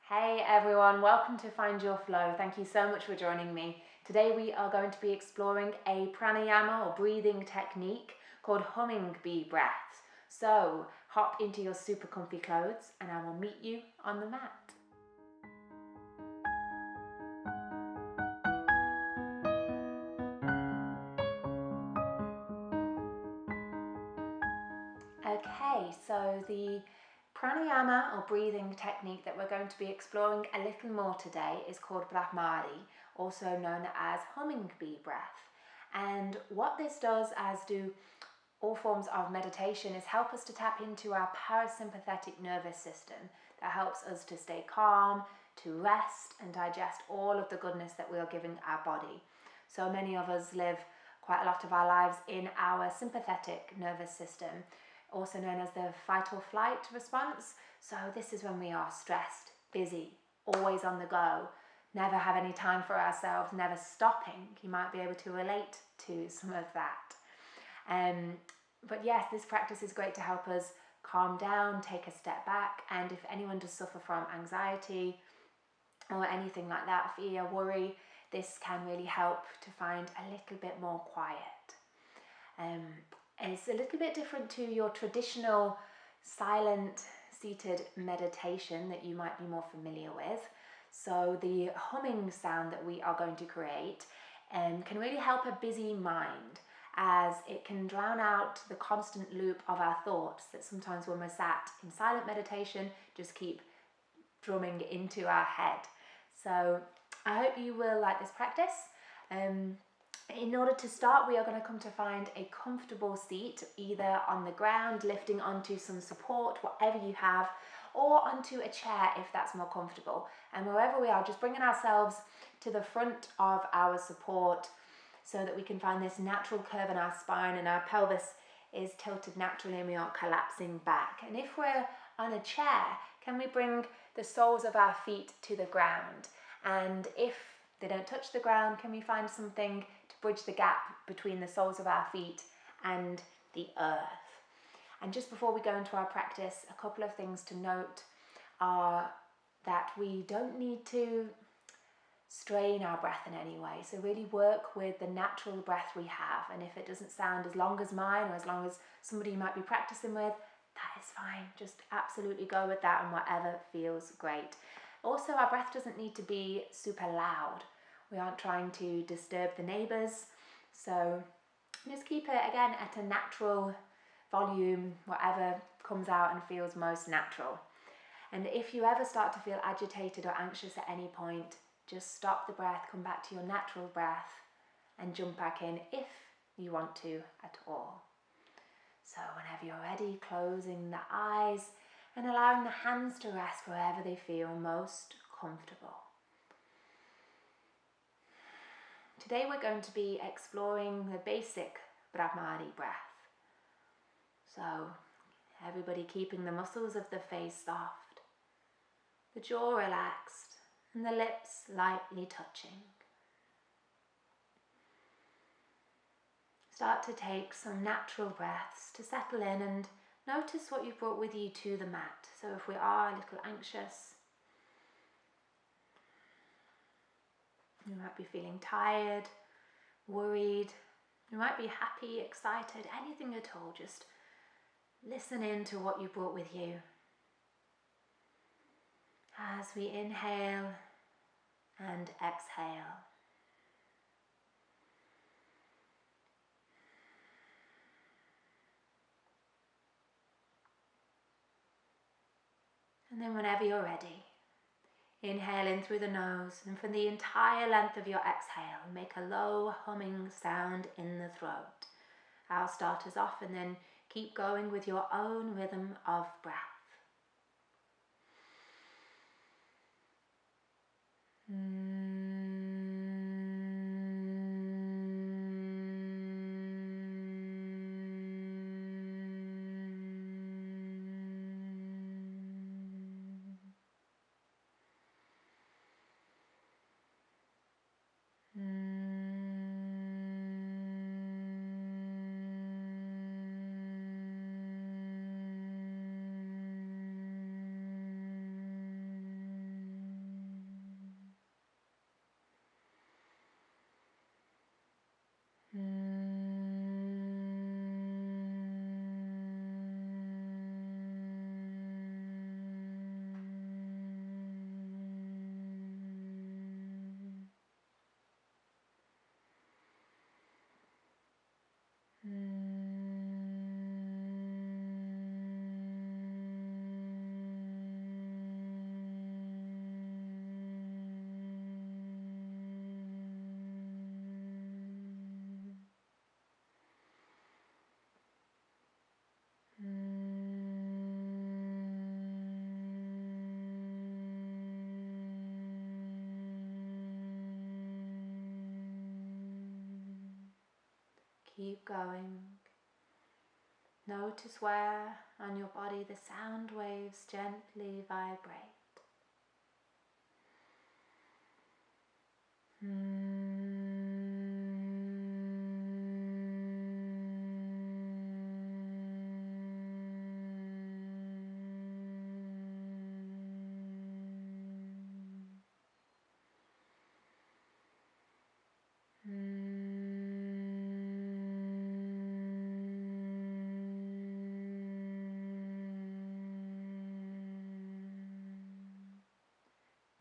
Hey everyone, welcome to Find Your Flow. Thank you so much for joining me. Today we are going to be exploring a pranayama or breathing technique called humming bee breaths. So hop into your super comfy clothes and I will meet you on the mat. Okay, so the pranayama or breathing technique that we're going to be exploring a little more today is called Bhramari, also known as humming bee breath. And what this does, as do all forms of meditation, is help us to tap into our parasympathetic nervous system that helps us to stay calm, to rest and digest all of the goodness that we are giving our body. So many of us live quite a lot of our lives in our sympathetic nervous system, also known as the fight or flight response. So this is when we are stressed, busy, always on the go, never have any time for ourselves, never stopping. You might be able to relate to some of that. But yes, this practice is great to help us calm down, take a step back, and if anyone does suffer from anxiety or anything like that, fear, worry, this can really help to find a little bit more quiet. It's a little bit different to your traditional silent seated meditation that you might be more familiar with. So the humming sound that we are going to create can really help a busy mind, as it can drown out the constant loop of our thoughts that sometimes when we're sat in silent meditation just keep drumming into our head. So I hope you will like this practice. In order to start, we are going to come to find a comfortable seat, either on the ground, lifting onto some support, whatever you have, or onto a chair if that's more comfortable. And wherever we are, just bringing ourselves to the front of our support so that we can find this natural curve in our spine and our pelvis is tilted naturally and we aren't collapsing back. And if we're on a chair, can we bring the soles of our feet to the ground? And if they don't touch the ground, can we find something to bridge the gap between the soles of our feet and the earth? And just before we go into our practice, a couple of things to note are that we don't need to strain our breath in any way. So really work with the natural breath we have. And if it doesn't sound as long as mine or as long as somebody you might be practicing with, that is fine. Just absolutely go with that and whatever feels great. Also, our breath doesn't need to be super loud. We aren't trying to disturb the neighbours. So just keep it, again, at a natural volume, whatever comes out and feels most natural. And if you ever start to feel agitated or anxious at any point, just stop the breath, come back to your natural breath and jump back in if you want to at all. So whenever you're ready, closing the eyes and allowing the hands to rest wherever they feel most comfortable. Today we're going to be exploring the basic Bhramari breath. So everybody keeping the muscles of the face soft, the jaw relaxed, and the lips lightly touching. Start to take some natural breaths to settle in and notice what you've brought with you to the mat. So if we are a little anxious, you might be feeling tired, worried, you might be happy, excited, anything at all, just listen in to what you brought with you. As we inhale and exhale. And then whenever you're ready, inhale in through the nose, and for the entire length of your exhale, make a low humming sound in the throat. I'll start us off and then keep going with your own rhythm of breath. Keep going. Notice where on your body the sound waves gently vibrate.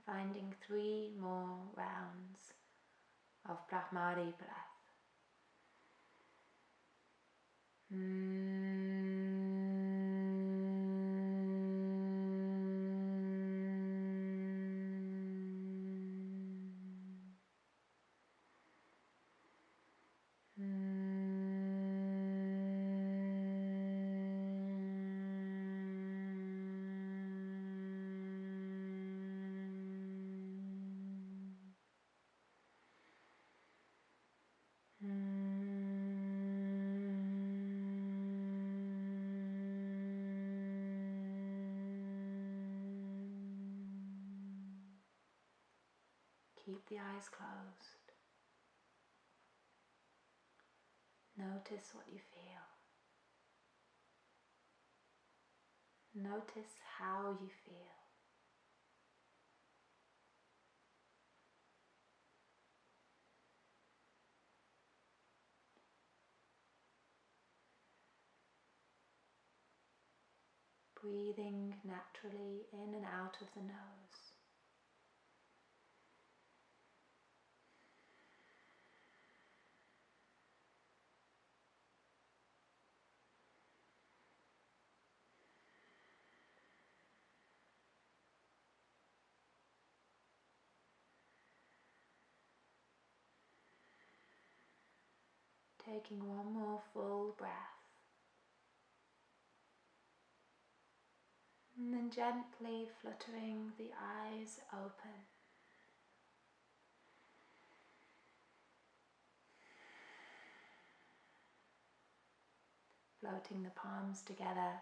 Finding 3 more rounds of Bhramari breath. Keep the eyes closed. Notice what you feel. Notice how you feel. Breathing naturally in and out of the nose. Taking one more full breath. And then gently fluttering the eyes open. Floating the palms together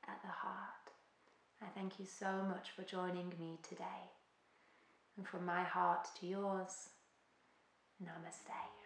at the heart. I thank you so much for joining me today. And from my heart to yours, Namaste.